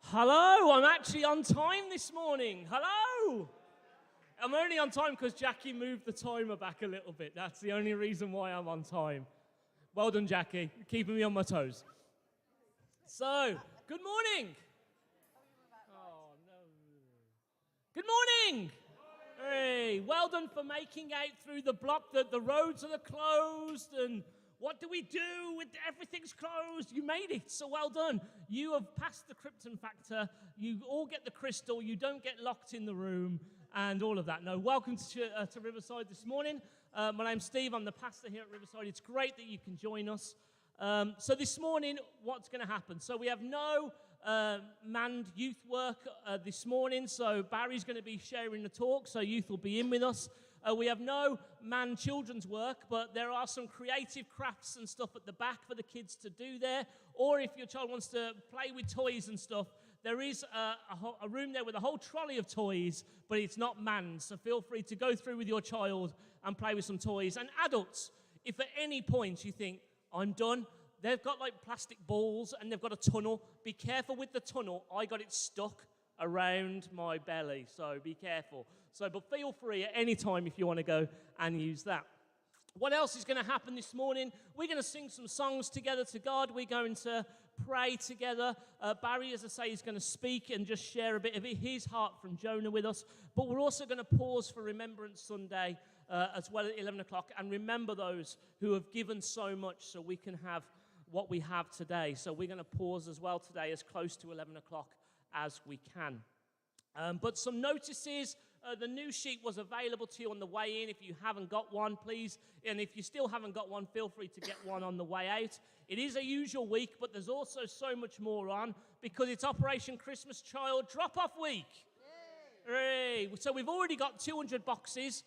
Hello, I'm actually on time this morning. Hello. I'm only on time because Jackie moved the timer back a little bit. That's the only reason why I'm on time. Well done, Jackie, keeping me on my toes. So, good morning. Oh, no. Good morning. Hey, well done for making out through the block that the roads are closed and what do we do with everything's closed? You made it, so well done. You have passed the Krypton factor. You all get the crystal. You don't get locked in the room and all of that. No, welcome to Riverside this morning. My name's Steve. I'm the pastor here at Riverside. It's great that you can join us. So this morning, what's going to happen? So we have no manned youth work this morning. So Barry's going to be sharing the talk, so youth will be in with us. We have no manned children's work, but there are some creative crafts and stuff at the back for the kids to do there. Or if your child wants to play with toys and stuff, there is a room there with a whole trolley of toys, but it's not manned. So feel free to go through with your child and play with some toys. And adults, if at any point you think, I'm done, they've got like plastic balls and they've got a tunnel. Be careful with the tunnel. I got it stuck around my belly, so be careful. But feel free at any time if you want to go and use that. What else is going to happen this morning? We're going to sing some songs together to God. We're going to pray together. Barry, as I say, is going to speak and just share a bit of his heart from Jonah with us. But we're also going to pause for Remembrance Sunday as well at 11 o'clock and remember those who have given so much so we can have what we have today. So we're going to pause as well today as close to 11 o'clock as we can. But some notices. The new sheet was available to you on the way in. If you haven't got one, please. And if you still haven't got one, feel free to get one on the way out. It is a usual week, but there's also so much more on because it's Operation Christmas Child Drop-Off Week. Yay. So we've already got 200 boxes,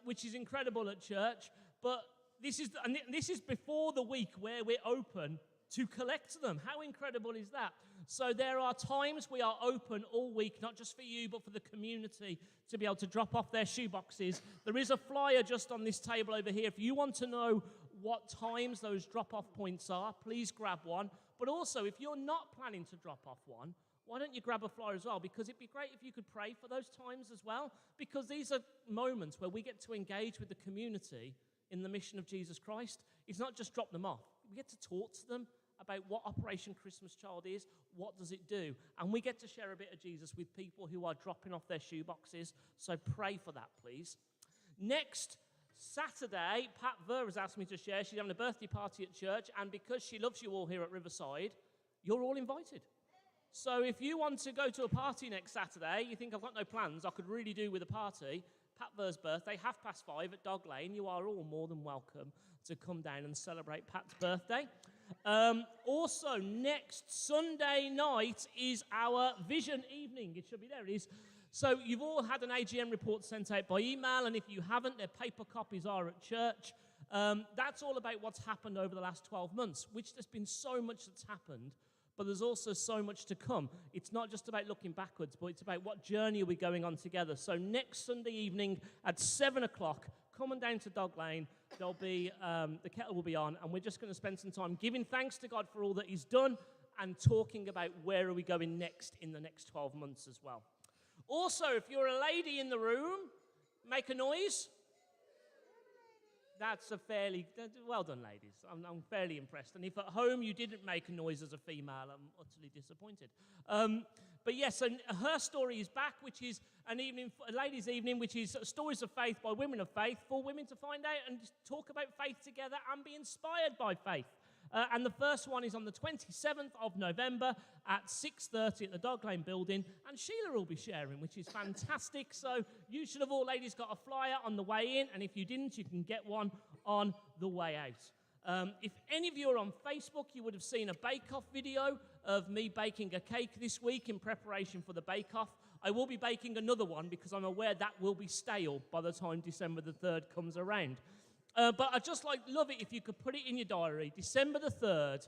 which is incredible at church. But this is before the week where we're open to collect them. How incredible is that? So there are times we are open all week, not just for you, but for the community to be able to drop off their shoeboxes. There is a flyer just on this table over here. If you want to know what times those drop-off points are, please grab one. But also, if you're not planning to drop off one, why don't you grab a flyer as well? Because it'd be great if you could pray for those times as well. Because these are moments where we get to engage with the community in the mission of Jesus Christ. It's not just drop them off. We get to talk to them about what Operation Christmas Child is, what does it do, and we get to share a bit of Jesus with people who are dropping off their shoeboxes, so pray for that, please. Next Saturday, Pat Ver has asked me to share. She's having a birthday party at church, and because she loves you all here at Riverside, you're all invited. So if you want to go to a party next Saturday, you think, I've got no plans, I could really do with a party, Pat Ver's birthday, 5:30 at Dog Lane. You are all more than welcome to come down and celebrate Pat's birthday. Also, next Sunday night is our Vision Evening. It should be there. It is. So you've all had an AGM report sent out by email, and if you haven't, their paper copies are at church. That's all about what's happened over the last 12 months, which there's been so much that's happened, but there's also so much to come. It's not just about looking backwards, but it's about what journey are we going on together. So next Sunday evening at 7 o'clock, come on down to Dog Lane. There'll be the kettle will be on, and we're just going to spend some time giving thanks to God for all that He's done and talking about where are we going next in the next 12 months as well. Also, if you're a lady in the room, make a noise. That's a fairly, well done, ladies. I'm fairly impressed. And if at home you didn't make a noise as a female, I'm utterly disappointed. But yes, so her story is back, which is a ladies' evening, which is stories of faith by women of faith, for women to find out and talk about faith together and be inspired by faith. And the first one is on the 27th of November at 6:30 at the Dog Lane building. And Sheila will be sharing, which is fantastic. So you should have all, ladies, got a flyer on the way in. And if you didn't, you can get one on the way out. If any of you are on Facebook, you would have seen a bake-off video of me baking a cake this week in preparation for the bake-off. I will be baking another one because I'm aware that will be stale by the time December the 3rd comes around. But I'd just love it if you could put it in your diary. December the 3rd,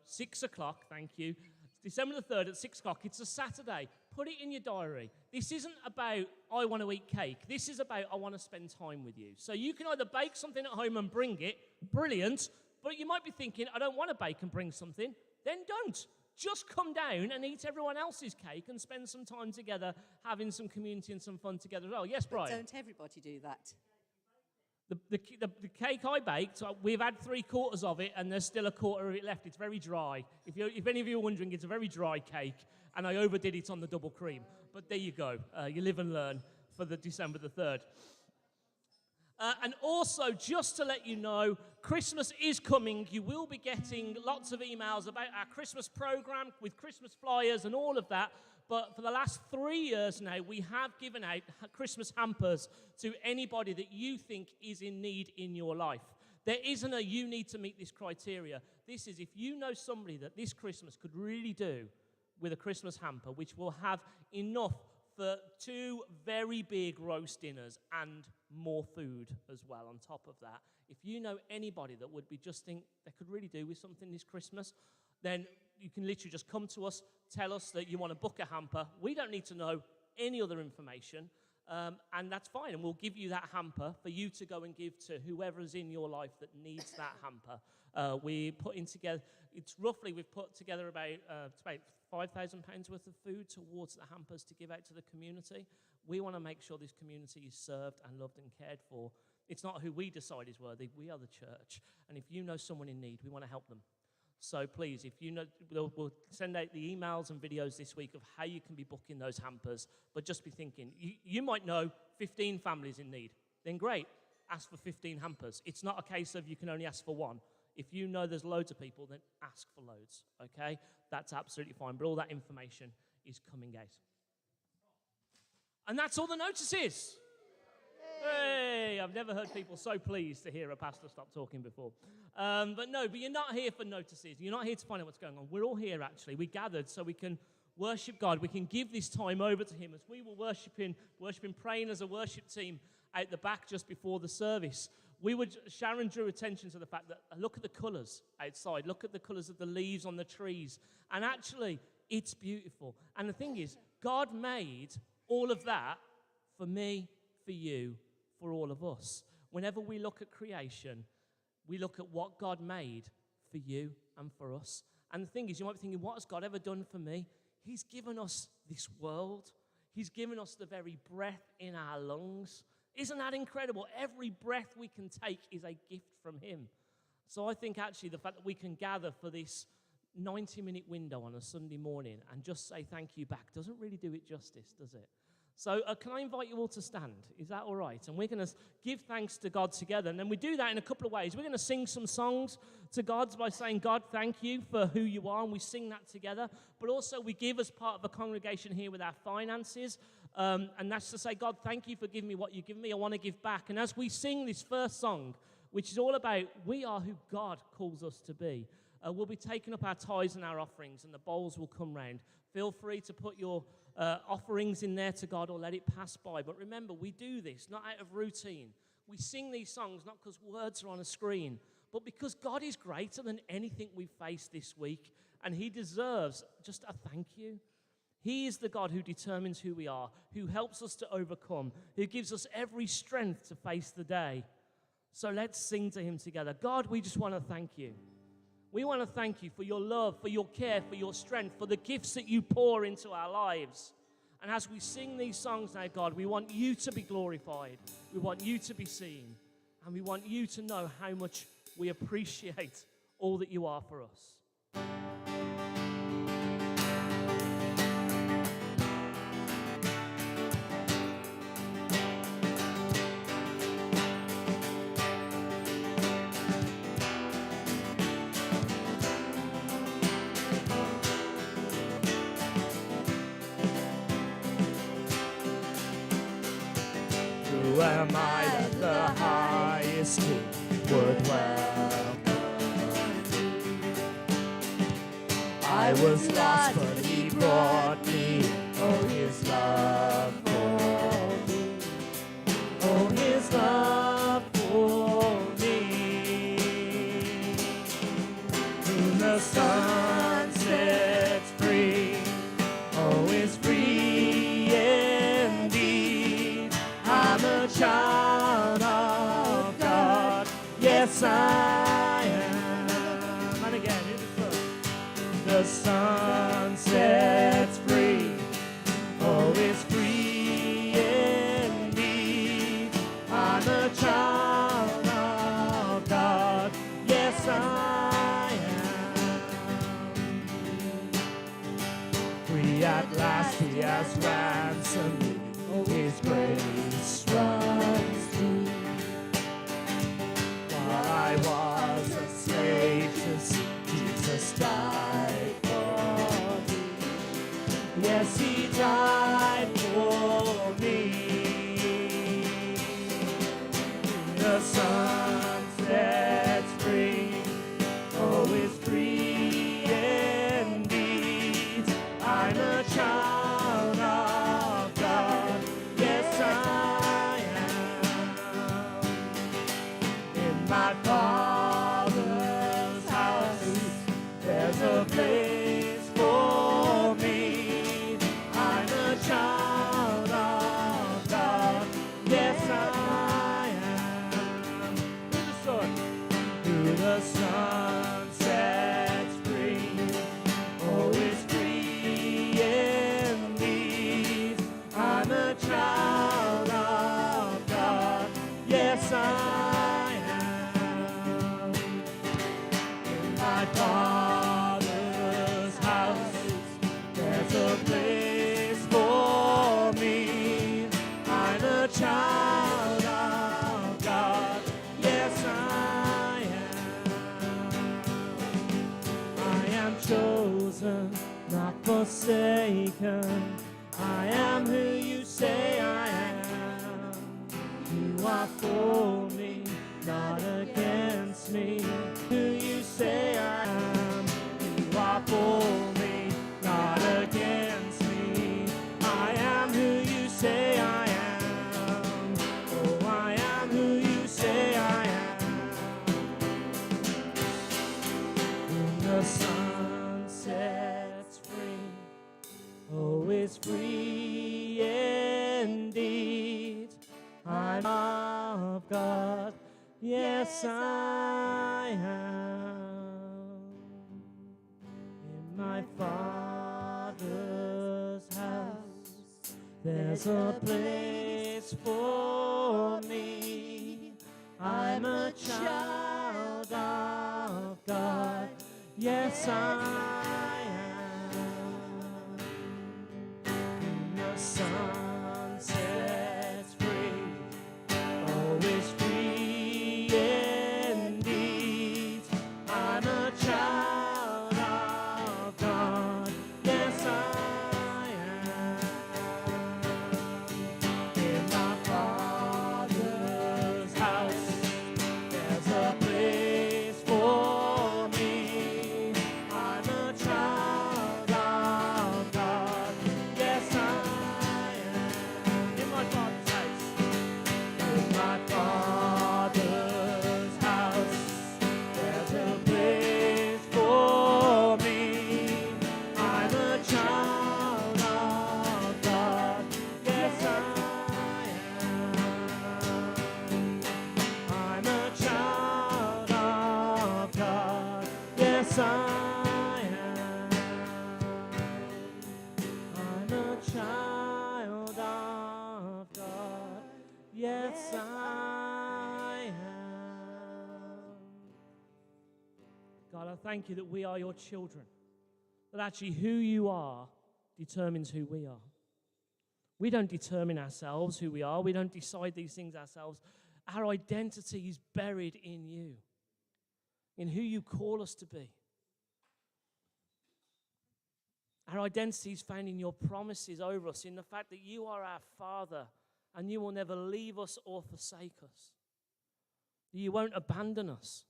6 o'clock, thank you. December the 3rd at 6 o'clock. It's a Saturday. Put it in your diary. This isn't about, I want to eat cake. This is about, I want to spend time with you. So you can either bake something at home and bring it, brilliant, but you might be thinking, I don't want to bake and bring something. then don't. Just come down and eat everyone else's cake and spend some time together having some community and some fun together as well. Yes, Brian? But don't everybody do that? The cake I baked, we've had 3/4 of it, and there's still a quarter of it left. It's very dry. If any of you are wondering, it's a very dry cake, and I overdid it on the double cream. But there you go. You live and learn for the December the 3rd. And also, just to let you know, Christmas is coming. You will be getting lots of emails about our Christmas program with Christmas flyers and all of that. But for the last 3 years now, we have given out Christmas hampers to anybody that you think is in need in your life. There isn't a you need to meet this criteria. This is if you know somebody that this Christmas could really do with a Christmas hamper, which will have enough for 2 very big roast dinners and more food as well on top of that. If you know anybody that would be just think they could really do with something this Christmas, then you can literally just come to us, tell us that you want to book a hamper. We don't need to know any other information, and that's fine. And we'll give you that hamper for you to go and give to whoever's in your life that needs that hamper. We've put together about £5,000 worth of food towards the hampers to give out to the community. We want to make sure this community is served and loved and cared for. It's not who we decide is worthy. We are the church. And if you know someone in need, we want to help them. So please, if you know, we'll send out the emails and videos this week of how you can be booking those hampers. But just be thinking, you might know 15 families in need. Then great, ask for 15 hampers. It's not a case of you can only ask for one. If you know there's loads of people, then ask for loads, okay? That's absolutely fine. But all that information is coming out. And that's all the notices. Hey, I've never heard people so pleased to hear a pastor stop talking before. But you're not here for notices. You're not here to find out what's going on. We're all here, actually. We gathered so we can worship God. We can give this time over to him as we were worshiping, praying as a worship team out the back just before the service. Sharon drew attention to the fact that look at the colours outside. Look at the colours of the leaves on the trees. And actually, it's beautiful. And the thing is, God made all of that for me, for you, for all of us. Whenever we look at creation, we look at what God made for you and for us. And the thing is, you might be thinking, what has God ever done for me? He's given us this world. He's given us the very breath in our lungs. Isn't that incredible? Every breath we can take is a gift from him. So I think actually the fact that we can gather for this 90-minute window on a Sunday morning and just say thank you back doesn't really do it justice, does it? So can I invite you all to stand? Is that all right? And we're going to give thanks to God together. And then we do that in a couple of ways. We're going to sing some songs to God by saying, God, thank you for who you are. And we sing that together. But also we give as part of a congregation here with our finances. And that's to say, God, thank you for giving me what you've given me. I want to give back. And as we sing this first song, which is all about we are who God calls us to be, we'll be taking up our tithes and our offerings, and the bowls will come round. Feel free to put your offerings in there to God or let it pass by. But remember, we do this not out of routine. We sing these songs not because words are on a screen, but because God is greater than anything we've faced this week, and he deserves just a thank you. He is the God who determines who we are, who helps us to overcome, who gives us every strength to face the day. So let's sing to him together. God, we just want to thank you. We want to thank you for your love, for your care, for your strength, for the gifts that you pour into our lives. And as we sing these songs now, God, we want you to be glorified. We want you to be seen. And we want you to know how much we appreciate all that you are for us. Who am I that the highest king would welcome? I was lost, but he brought me. Oh, his love for me. Oh, his love for me. Whom the sun sets free. Oh, is free indeed. I'm a child of God. Yes, I am. And again, here's the the Son sets free, oh, is free indeed. I'm a child of God, yes I am. Free at last, he has ransomed me, oh, his grace runs deep. While I was a slave to sin, Jesus died for me. Yes, he died for me. The Son sets free, oh, is free indeed. I'm a child of God, yes I am. In my Father's house, there's a place for me. I'm a child of God, yes I am. Who the Son sets free, oh, is free indeed. I'm a child of God, yes I am. In my Father's house, there's a place for me. I'm a child of God, yes I am chosen, not forsaken. I am who you say I am. You are for me, not against me. Who you say I am. You are for me, not against me. I am who you say I am. Oh, I am who you say I am. Whom the Son sets free, oh, is free indeed. I'm of God, yes I am. In my Father's house, there's a place for me. I'm a child of God, yes I am. The Son sets free, oh, is free indeed. I'm a child of God, yes I am. In my Father's house, there's a place for me. I'm a child of God, yes I am. In my Father's house, in my Father's house, there's a place for me. I'm a child of God, yes I am. I'm a child of God, yes I am. I'm a child of God, yes I am. God, I thank you that we are your children, that actually who you are determines who we are. We don't determine ourselves who we are. We don't decide these things ourselves. Our identity is buried in you, in who you call us to be. Our identity is found in your promises over us, in the fact that you are our Father and you will never leave us or forsake us. That you won't abandon us,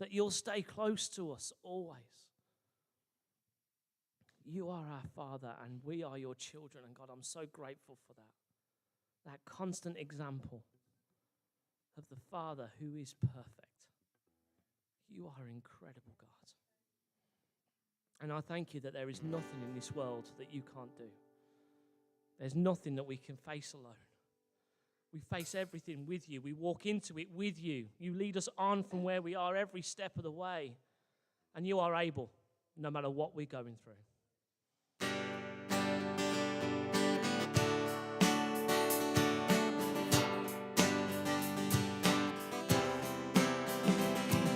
that you'll stay close to us always. You are our Father and we are your children, and God, I'm so grateful for that. That constant example of the Father who is perfect. You are incredible, God. And I thank you that there is nothing in this world that you can't do. There's nothing that we can face alone. We face everything with you. We walk into it with you. You lead us on from where we are every step of the way. And you are able. no matter what we're going through.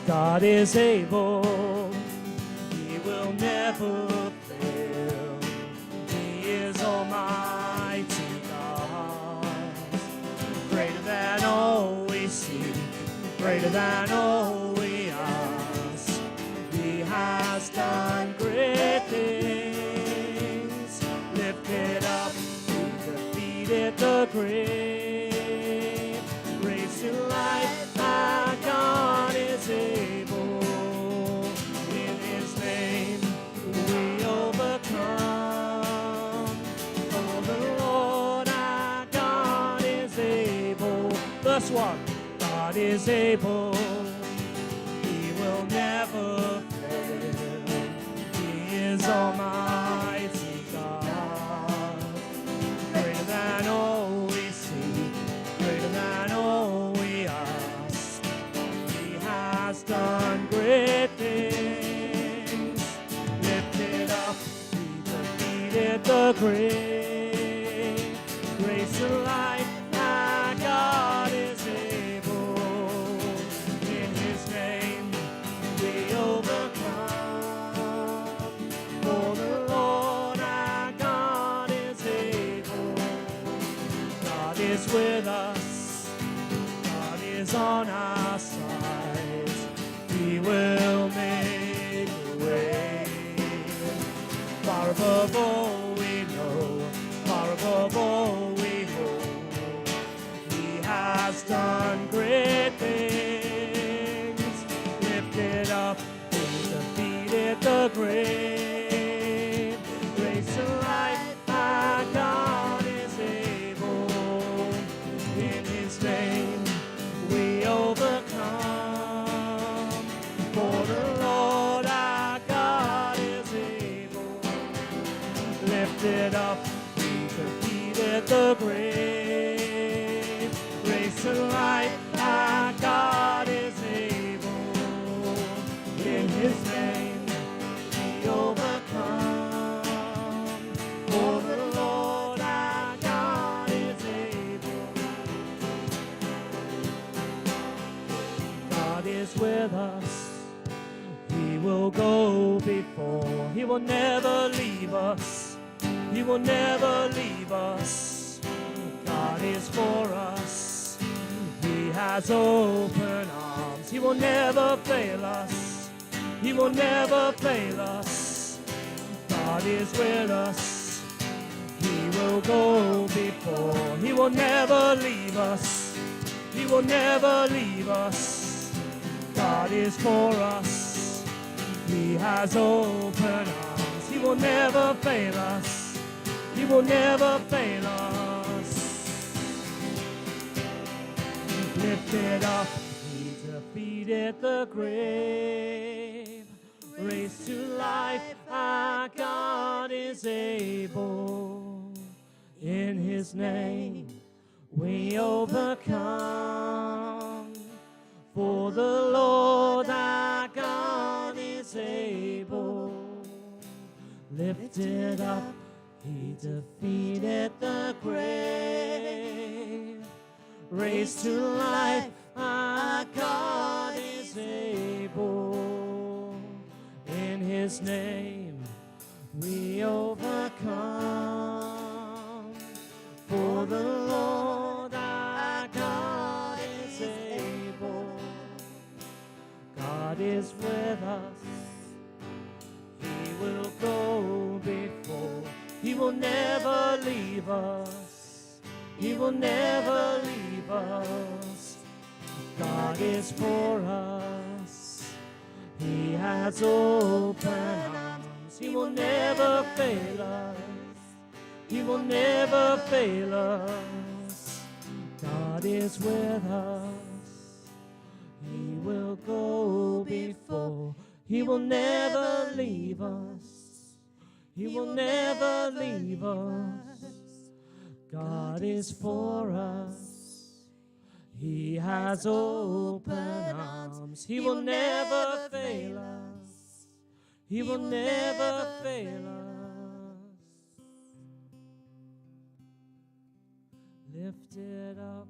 God is able, He will never fail. He is Almighty God, greater than all we see, greater than all we ask. He has done great things, lifted up, defeated the grave, raised to life. Our God is able. In His name we overcome. Oh, the Lord our God is able. Verse 1. God is able. He will never fail. He is Almighty God, greater than all we see, greater than all we ask. He has done great things, lifted up, He defeated the grave, raised to life. Our God is able. In His name we overcome. For the Lord our God is able. God is with us. God is on our side. He will make a way. Far above all we know, far above all we hope. He has done great things, lifted up, He defeated the grave, raised to life. Our God is able. In His name we overcome. For the Lord our God is able, lifted up, He defeated the grave, raised to life. Our God is able. In His name we overcome. For the Lord our God is able. God is with us. He will go before. He will never leave us. He will never leave us. God is for us. He has open arms. He will never fail us. He will never fail us. God is with us. He will go before. He will never leave us. He will never leave us. God is for us. He has open arms. He will never fail us. He will never fail us. Lifted up, He defeated the grave, raised to life. Our God is able. In His name we overcome. For the Lord our God is able. Lifted up, He defeated the grave, raised to life. Our God is able. In His name we overcome. For the Lord our God is able. God is with us. He will go before. He will never leave us. He will never leave us. God is for us. He has open arms. He will never fail us. He will never fail us. God is with us. He will go before. He will never leave us. He will never leave us. God is for us. He has open arms. He will never fail us. He will never fail us. Lifted up,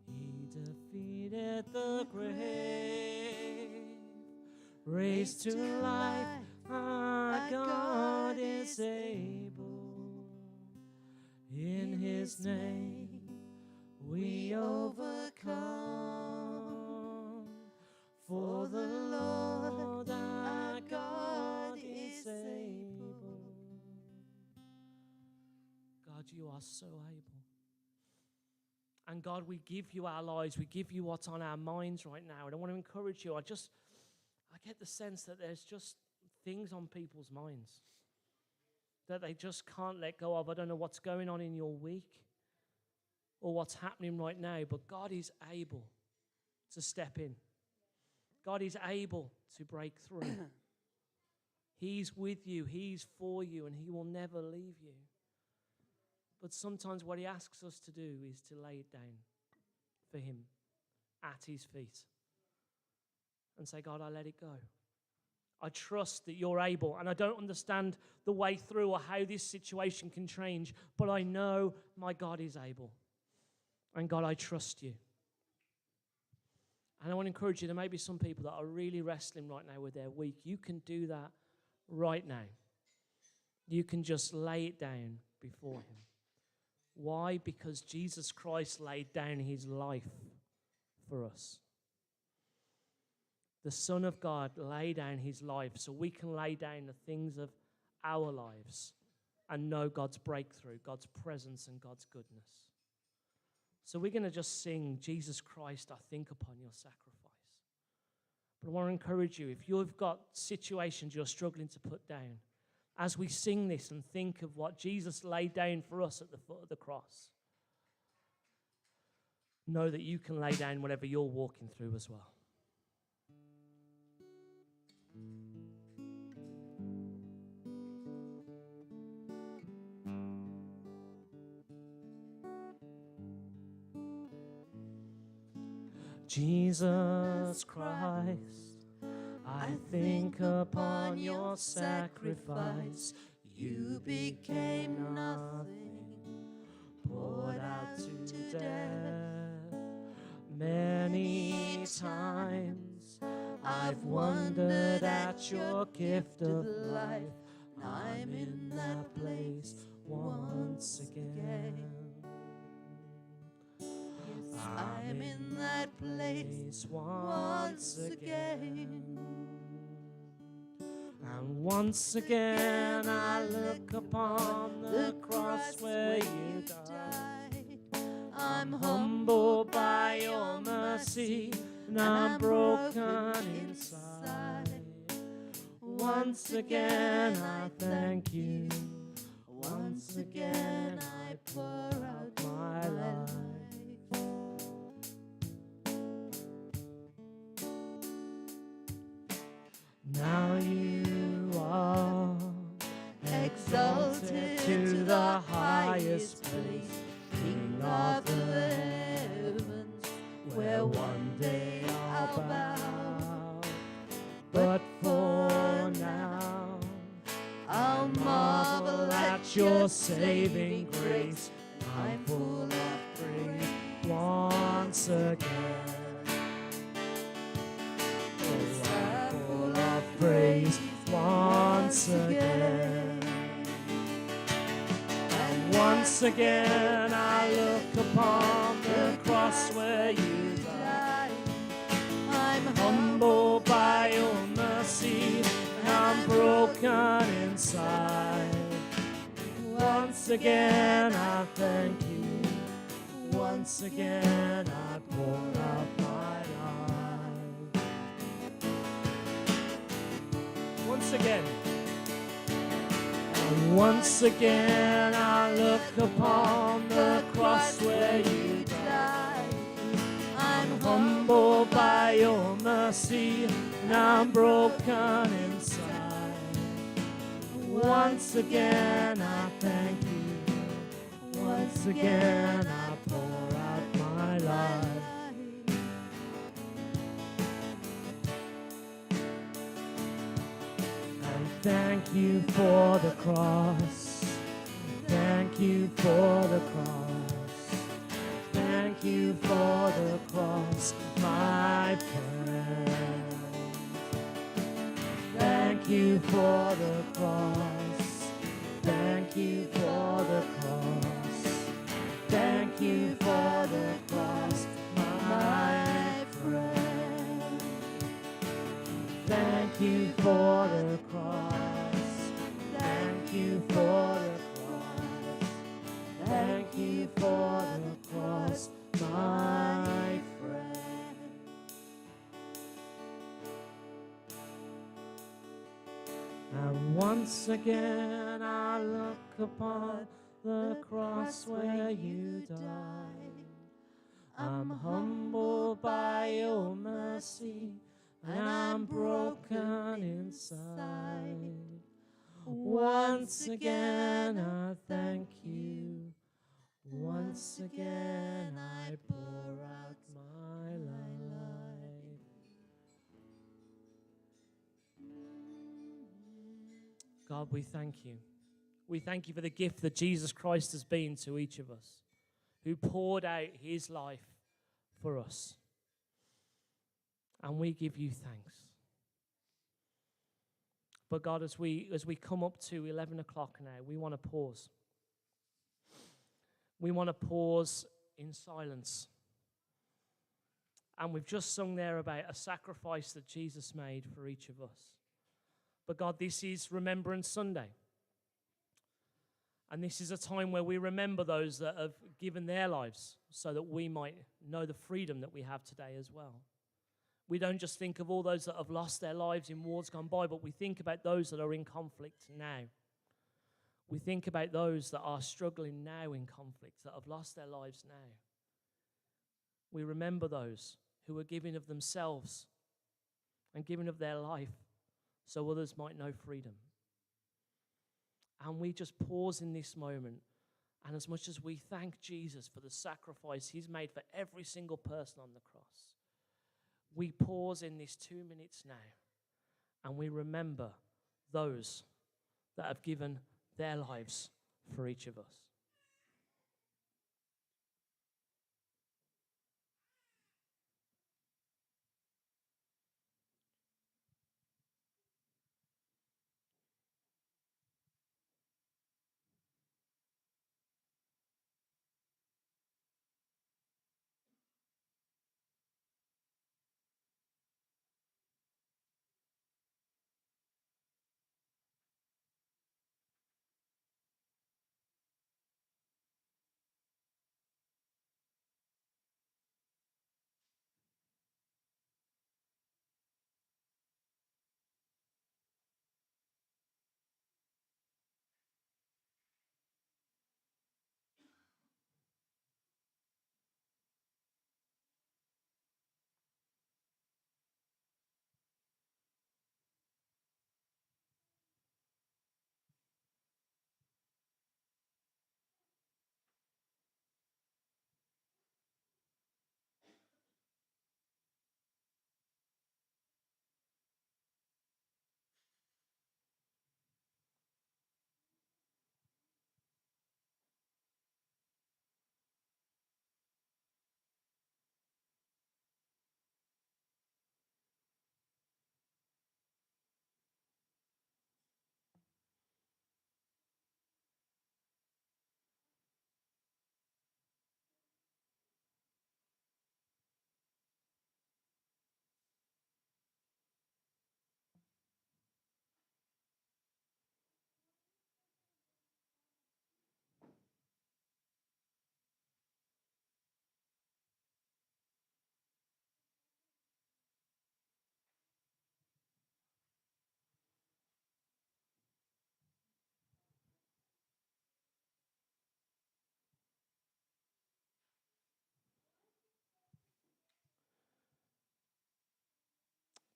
he defeated the grave. Raised to life, our God is able. In his name we overcome. For the Lord our God is able. God, you are so able. And God, we give you our lives. We give you what's on our minds right now. And I want to encourage you. I get the sense that there's just things on people's minds that they just can't let go of. I don't know what's going on in your week or what's happening right now, but God is able to step in. God is able to break through. He's with you, he's for you, and he will never leave you. But sometimes what he asks us to do is to lay it down for him at his feet and say, God, I let it go. I trust that you're able, and I don't understand the way through or how this situation can change, but I know my God is able. And God, I trust you. And I want to encourage you, there may be some people that are really wrestling right now with their week. You can do that right now. You can just lay it down before him. Why? Because Jesus Christ laid down his life for us. The Son of God laid down his life so we can lay down the things of our lives and know God's breakthrough, God's presence, and God's goodness. So we're going to just sing, Jesus Christ, I think upon your sacrifice. But I want to encourage you, if you've got situations you're struggling to put down, as we sing this and think of what Jesus laid down for us at the foot of the cross, know that you can lay down whatever you're walking through as well. Jesus Christ, I think upon your sacrifice. You became nothing, poured out to death. Many times I've wondered at your gift of life. I'm in that place once again. I'm in that place once again. And once again I look upon the cross where you died. I'm humbled by your mercy, and I'm broken inside. Once again I thank you. Once again I pour out my life. Now you are exalted to the highest place, King of the heavens, where one day I'll bow. But for now, I'll marvel at your saving grace. I'm full of praise once again. Praise once again. And once again I look upon the cross where you died. I'm humbled by your mercy, and I'm broken inside. Once again I thank you. Once again I pour out my life. Once again. And once again I look upon the cross where you died. I'm humbled by your mercy, and I'm broken inside. Once again I thank you. Once again I pour out my life. Thank you for the cross. Thank you for the cross. Thank you for the cross, my friend. Thank you for the cross. Thank you for the cross. Thank you for the cross, my friend. Thank you for the cross. Thank you for the cross. Thank you for the cross, my friend. And once again I look upon the cross where you died. I'm humbled by your mercy, and I'm broken inside. Once again I thank you. Once again I pour out my life. God, we thank you. We thank you for the gift that Jesus Christ has been to each of us, who poured out his life for us. And we give you thanks. But God, as we come up to 11 o'clock now, we want to pause. We want to pause in silence. And we've just sung there about a sacrifice that Jesus made for each of us. But God, this is Remembrance Sunday. And this is a time where we remember those that have given their lives so that we might know the freedom that we have today as well. We don't just think of all those that have lost their lives in wars gone by, but we think about those that are in conflict now. We think about those that are struggling now in conflict, that have lost their lives now. We remember those who are giving of themselves and giving of their life so others might know freedom. And we just pause in this moment, and as much as we thank Jesus for the sacrifice he's made for every single person on the cross, we pause in this 2 minutes now, and we remember those that have given their lives for each of us.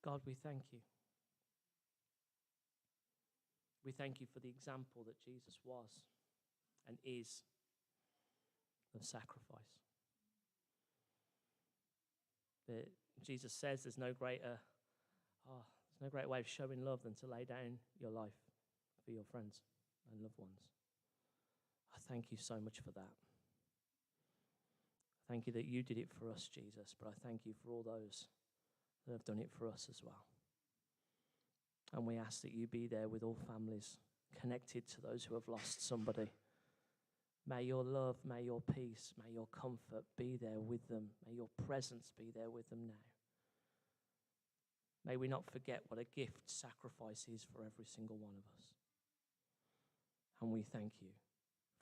God, we thank you. We thank you for the example that Jesus was and is of sacrifice. That Jesus says there's no greater There's no great way of showing love than to lay down your life for your friends and loved ones. I thank you so much for that. Thank you that you did it for us, Jesus, but I thank you for all those that have done it for us as well. And we ask that you be there with all families connected to those who have lost somebody. May your love, may your peace, may your comfort be there with them. May your presence be there with them now. May we not forget what a gift sacrifice is for every single one of us. And we thank you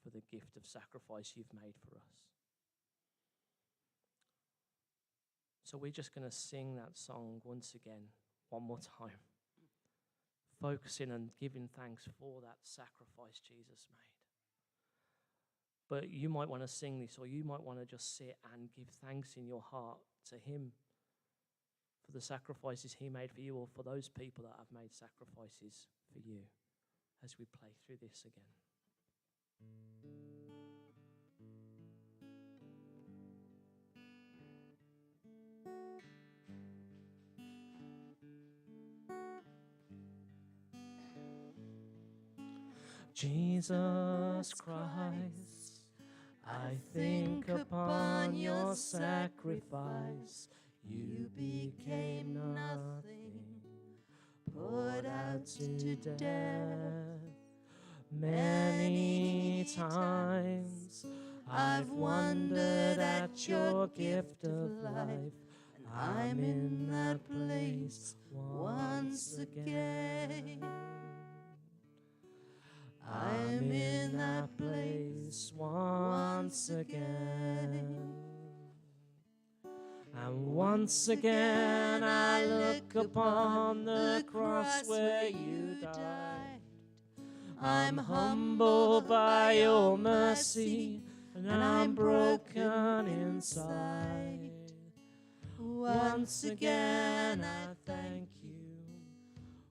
for the gift of sacrifice you've made for us. So we're just going to sing that song once again, one more time, focusing and giving thanks for that sacrifice Jesus made. But you might want to sing this, or you might want to just sit and give thanks in your heart to him for the sacrifices he made for you, or for those people that have made sacrifices for you, as we play through this again. Jesus Christ, I think upon your sacrifice. You became nothing, put out to death. Many times I've wondered at your gift of life, and I'm in that place once again. I'm in that place once again. And once again I look upon the cross where you died. I'm humbled by your mercy, and I'm broken inside. Once again I thank you.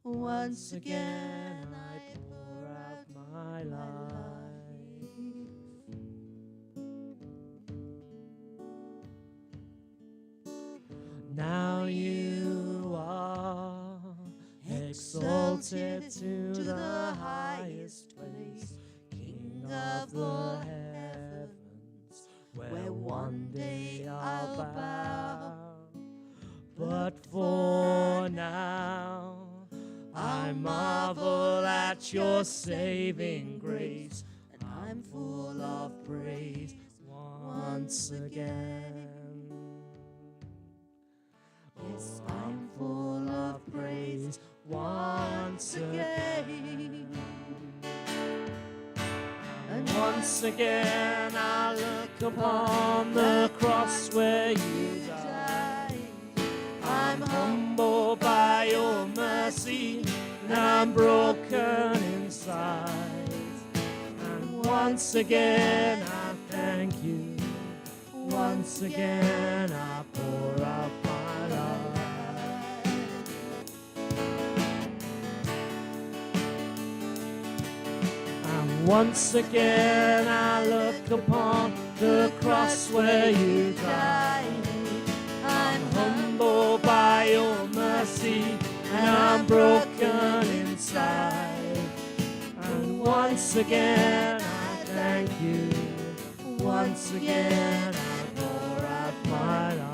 Once again I pour out my life. Now you are exalted to the highest place, King of the heavens, where one day I'll bow. But for now, I marvel at your saving grace, and I'm full of praise once again. Yes, I'm full of praise once again. And once again I look upon the cross where you died. I'm humbled by your mercy, and I'm broken inside. And once again I thank you. Once again I pour out my life. And once again I look upon the cross where you died. I'm humbled by your mercy, and I'm broken inside. And once again I thank you. Once again I pour out my life.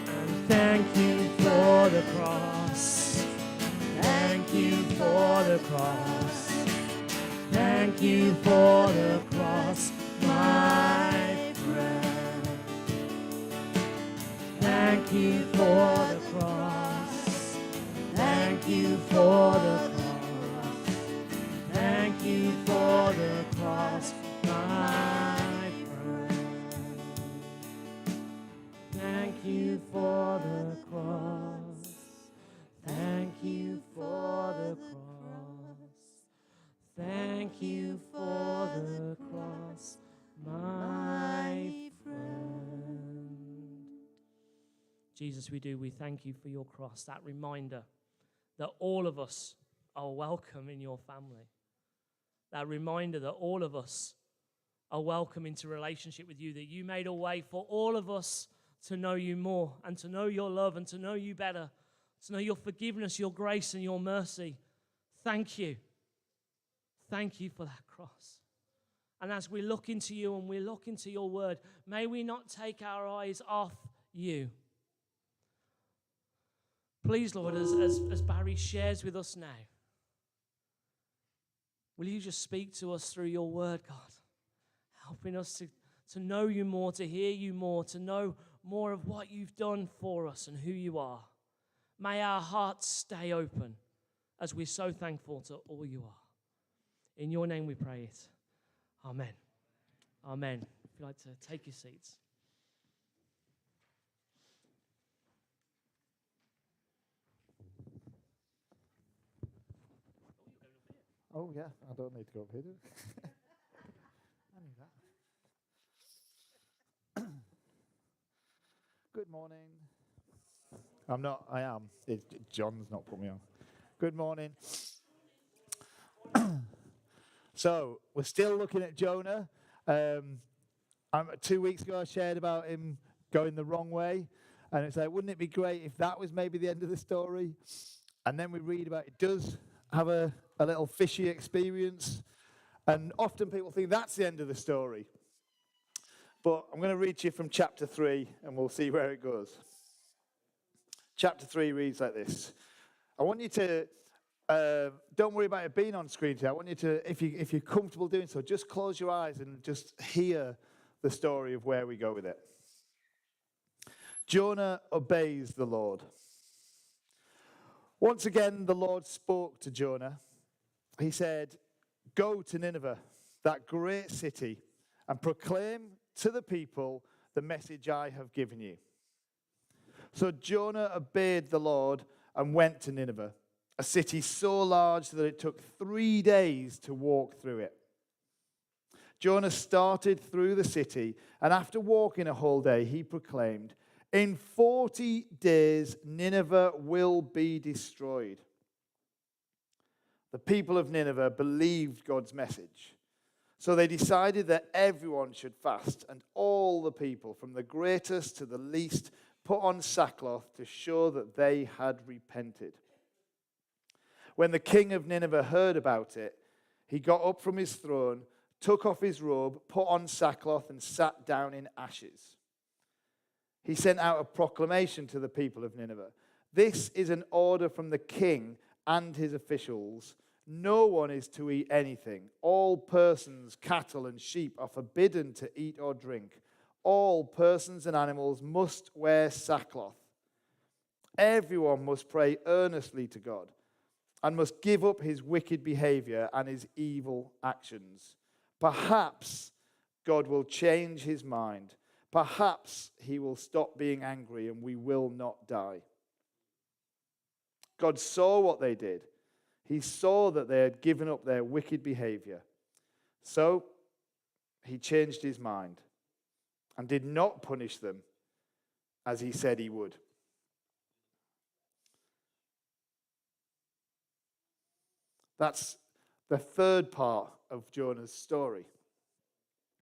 And thank you for the cross. Thank you for the cross. Thank you for the cross, my friend. Thank you for the cross. Thank you for the cross. Thank you for the cross, my friend. Thank you for the cross. Thank you for the cross. Thank you for the cross, my friend. Jesus, we thank you for your cross, that reminder that all of us are welcome in your family. That reminder that all of us are welcome into relationship with you, that you made a way for all of us to know you more and to know your love and to know you better, to know your forgiveness, your grace, and your mercy. Thank you. Thank you for that cross. And as we look into you and we look into your word, may we not take our eyes off you. Please, Lord, as Barry shares with us now, will you just speak to us through your word, God, helping us to know you more, to hear you more, to know more of what you've done for us and who you are. May our hearts stay open as we're so thankful to all you are. In your name we pray it. Amen. Amen. If you'd like to take your seats. Oh, yeah, I don't need to go up here, do I? I knew that. Good morning. I am. John's not put me on. Good morning. So, we're still looking at Jonah. 2 weeks ago, I shared about him going the wrong way. And it's like, wouldn't it be great if that was maybe the end of the story? And then we read about it does have a little fishy experience. And often people think that's the end of the story. But I'm going to read to you from chapter 3, and we'll see where it goes. Chapter 3 reads like this. I want you to, don't worry about it being on screen today. I want you to, if you're comfortable doing so, just close your eyes and just hear the story of where we go with it. Jonah obeys the Lord. Once again, the Lord spoke to Jonah. He said, "Go to Nineveh, that great city, and proclaim to the people the message I have given you." So Jonah obeyed the Lord and went to Nineveh, a city so large that it took 3 days to walk through it. Jonah started through the city, and after walking a whole day, he proclaimed, "In 40 days, Nineveh will be destroyed." The people of Nineveh believed God's message. So they decided that everyone should fast, and all the people, from the greatest to the least, put on sackcloth to show that they had repented. When the king of Nineveh heard about it, he got up from his throne, took off his robe, put on sackcloth, and sat down in ashes. He sent out a proclamation to the people of Nineveh. "This is an order from the king and his officials. No one is to eat anything. All persons, cattle, and sheep are forbidden to eat or drink. All persons and animals must wear sackcloth. Everyone must pray earnestly to God and must give up his wicked behavior and his evil actions. Perhaps God will change his mind. Perhaps he will stop being angry and we will not die." God saw what they did. He saw that they had given up their wicked behavior. So he changed his mind and did not punish them as he said he would. That's the third part of Jonah's story.